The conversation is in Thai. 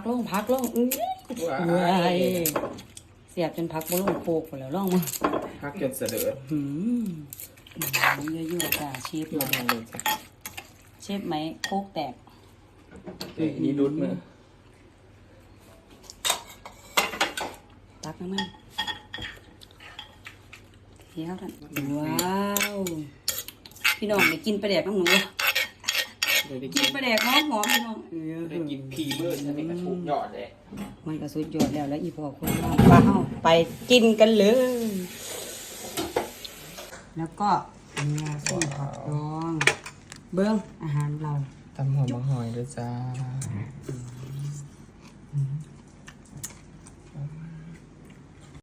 พักลงว้ายเสียบจนพักบ่ลงโคกหมดแล้วล่องมา พักจนเสด็จ เยอะๆจ้ะเชฟ ลองมาเลยจ้ะ เชฟไหมโคกแตก นี่รุดมือ ตักน้ำมันเที่ยวท่านว้าวพี่น้องได้กินปลาแดกน้ำหนู เลยได้ กิ กิ น น ปลาแดกหอมพี่น้อง ได้กินพีเบอร์ใช่ไหมกระทุกยอดเลย มันก็สุดยอดแล้วอีพอคนว่าปลาเฮาไปกินกันเลย แล้วก็เนี่ยส้มผักดองเบิ้งอาหารเรา ตำหัวมะหอยด้วยจ้า ห